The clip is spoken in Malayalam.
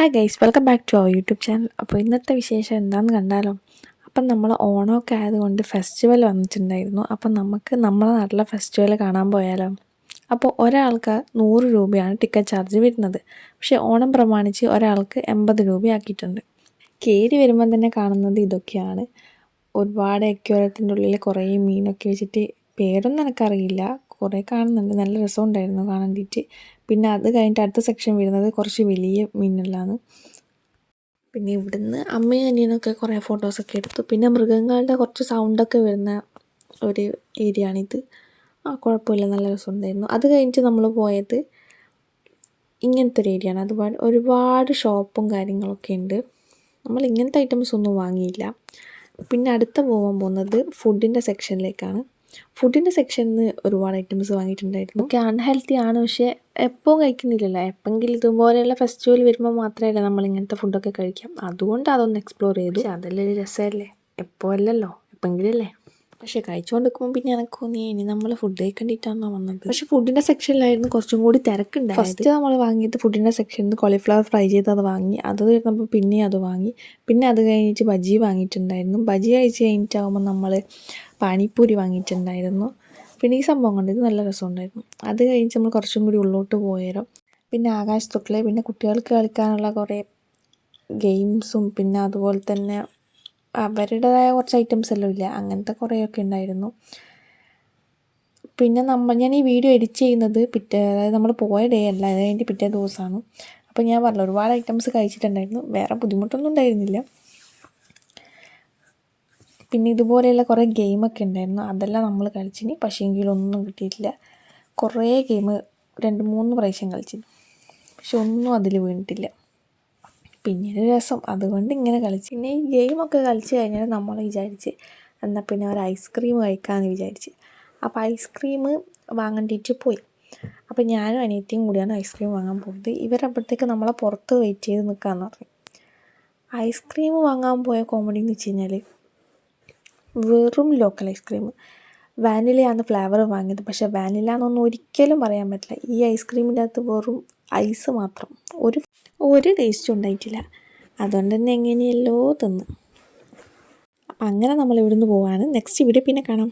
Hi guys, welcome back to our YouTube channel. അപ്പോൾ ഇന്നത്തെ വിശേഷം എന്താണെന്ന് കണ്ടാലോ. അപ്പം നമ്മൾ ഓണമൊക്കെ ആയതുകൊണ്ട് ഫെസ്റ്റിവൽ വന്നിട്ടുണ്ടായിരുന്നു. അപ്പം നമുക്ക് നമ്മുടെ നാട്ടിലെ ഫെസ്റ്റിവൽ കാണാൻ പോയാലോ. അപ്പോൾ ഒരാൾക്ക് 100 രൂപയാണ് ടിക്കറ്റ് ചാർജ് വരുന്നത്. പക്ഷേ ഓണം പ്രമാണിച്ച് ഒരാൾക്ക് 80 രൂപയാക്കിയിട്ടുണ്ട്. കയറി വരുമ്പം തന്നെ കാണുന്നത് ഇതൊക്കെയാണ്. ഒരുപാട് അക്വേറിയത്തിൻ്റെ ഉള്ളിൽ കുറേ മീനൊക്കെ വെച്ചിട്ട് പേരൊന്നും എനിക്കറിയില്ല. കുറേ കാണുന്നുണ്ട്, നല്ല രസമുണ്ടായിരുന്നു കാണാൻ വേണ്ടിയിട്ട്. പിന്നെ അത് കഴിഞ്ഞിട്ട് അടുത്ത സെക്ഷൻ വരുന്നത് കുറച്ച് വലിയ മീനുകളാണ്. പിന്നെ ഇവിടുന്ന് അമ്മയും അനിയനൊക്കെ കുറേ ഫോട്ടോസൊക്കെ എടുത്തു. പിന്നെ മൃഗങ്ങളുടെ കുറച്ച് സൗണ്ടൊക്കെ വരുന്ന ഒരു ഏരിയ ആണിത്. കുഴപ്പമില്ല, നല്ല രസമുണ്ടായിരുന്നു. അത് കഴിഞ്ഞിട്ട് നമ്മൾ പോയത് ഇങ്ങനത്തെ ഒരു ഏരിയ ആണ്. അതുപോലെ ഒരുപാട് ഷോപ്പും കാര്യങ്ങളൊക്കെ ഉണ്ട്. നമ്മൾ ഇങ്ങനത്തെ ഐറ്റംസ് ഒന്നും വാങ്ങിയില്ല. പിന്നെ അടുത്ത പോകാൻ പോകുന്നത് ഫുഡിൻ്റെ സെക്ഷനിലേക്കാണ്. ഫുഡിൻ്റെ സെക്ഷനിൽ നിന്ന് ഒരുപാട് ഐറ്റംസ് വാങ്ങിയിട്ടുണ്ടായിരുന്നു. ഒക്കെ അൺഹെൽത്തി ആണ്, പക്ഷേ എപ്പോഴും കഴിക്കുന്നില്ലല്ലോ. എപ്പോഴെങ്കിലും ഇതുപോലെയുള്ള ഫെസ്റ്റിവൽ വരുമ്പോൾ മാത്രമല്ല നമ്മൾ ഇങ്ങനത്തെ ഫുഡൊക്കെ കഴിക്കാം. അതുകൊണ്ട് അതൊന്ന് എക്സ്പ്ലോർ ചെയ്തു. പക്ഷേ അതെല്ലാം ഒരു രസമല്ലേ, എപ്പോൾ അല്ലല്ലോ, എപ്പോഴെങ്കിലും അല്ലേ. പക്ഷേ കഴിച്ചുകൊണ്ട് നിൽക്കുമ്പോൾ പിന്നെ എനിക്ക് തോന്നി ഇനി നമ്മൾ ഫുഡ് കഴിക്കേണ്ടിയിട്ടാണോ വന്നത്. പക്ഷേ ഫുഡിൻ്റെ സെക്ഷനിലായിരുന്നു കുറച്ചും കൂടി തിരക്കുണ്ടായത്. ഫസ്റ്റ് നമ്മൾ വാങ്ങിയത് ഫുഡിൻ്റെ സെക്ഷനിൽ കോളിഫ്ലവർ ഫ്രൈ ചെയ്തത് വാങ്ങി. അത് കഴിഞ്ഞപ്പോൾ പിന്നെയും അത് വാങ്ങി. പിന്നെ അത് കഴിഞ്ഞിട്ട് ബജി വാങ്ങിയിട്ടുണ്ടായിരുന്നു. ബജി കഴിച്ച് കഴിഞ്ഞിട്ടാകുമ്പോൾ നമ്മൾ പാനിപ്പൂരി വാങ്ങിയിട്ടുണ്ടായിരുന്നു. പിന്നെ ഈ സംഭവം കൊണ്ട് ഇത് നല്ല രസമുണ്ടായിരുന്നു. അത് കഴിഞ്ഞ് നമ്മൾ കുറച്ചും കൂടി ഉള്ളോട്ട് പോയാലും പിന്നെ ആകാശത്തൊട്ടിൽ, പിന്നെ കുട്ടികൾക്ക് കളിക്കാനുള്ള കുറേ ഗെയിംസും പിന്നെ അതുപോലെ തന്നെ അവരുടേതായ കുറച്ച് ഐറ്റംസ് എല്ലാം ഇല്ല, അങ്ങനത്തെ കുറേയൊക്കെ ഉണ്ടായിരുന്നു. പിന്നെ ഞാൻ ഈ വീഡിയോ എഡിറ്റ് ചെയ്യുന്നത് അതായത് നമ്മൾ പോയ ഡേ അല്ല, അത് കഴിഞ്ഞിട്ട് പിറ്റേ ദിവസമാണ്. അപ്പോൾ ഞാൻ പറഞ്ഞു ഒരുപാട് ഐറ്റംസ് കഴിച്ചിട്ടുണ്ടായിരുന്നു, വേറെ ബുദ്ധിമുട്ടൊന്നും ഉണ്ടായിരുന്നില്ല. പിന്നെ ഇതുപോലെയുള്ള കുറേ ഗെയിമൊക്കെ ഉണ്ടായിരുന്നു, അതെല്ലാം നമ്മൾ കളിച്ചിന്. പക്ഷേ എങ്കിലൊന്നും കിട്ടിയിട്ടില്ല. കുറേ ഗെയിം 2-3 പ്രാവശ്യം കളിച്ചിന്, പക്ഷെ ഒന്നും അതിൽ വീണിട്ടില്ല. പിന്നീട് രസം, അതുകൊണ്ട് ഇങ്ങനെ കളിച്ച്. പിന്നെ ഈ ഗെയിമൊക്കെ കളിച്ച് കഴിഞ്ഞാൽ നമ്മൾ വിചാരിച്ച് എന്നാൽ പിന്നെ ഒരു ഐസ്ക്രീം കഴിക്കാമെന്ന് വിചാരിച്ച്. അപ്പോൾ ഐസ്ക്രീം വാങ്ങേണ്ടിയിട്ട് പോയി. അപ്പോൾ ഞാനും അനിയത്തിയും കൂടിയാണ് ഐസ്ക്രീം വാങ്ങാൻ പോകുന്നത്. ഇവരപ്പോഴത്തേക്ക് നമ്മളെ പുറത്ത് വെയിറ്റ് ചെയ്ത് നിൽക്കാമെന്ന് പറഞ്ഞു. ഐസ്ക്രീം വാങ്ങാൻ പോയ കോമഡി എന്ന് വെച്ച് കഴിഞ്ഞാൽ വെറും ലോക്കൽ ഐസ്ക്രീം. വാനിലയാണ് ഫ്ലേവർ വാങ്ങിയത്, പക്ഷേ വാനില എന്നൊന്നും ഒരിക്കലും പറയാൻ പറ്റില്ല. ഈ ഐസ്ക്രീമിൻ്റെ അകത്ത് വെറും ഐസ് മാത്രം, ഒരു ടേസ്റ്റും ഉണ്ടായിട്ടില്ല. അതുകൊണ്ട് തന്നെ എങ്ങനെയല്ലോ തിന്ന്. അപ്പം അങ്ങനെ നമ്മൾ ഇവിടുന്ന് പോവാണ്. നെക്സ്റ്റ് വീഡിയോ പിന്നെ കാണാം.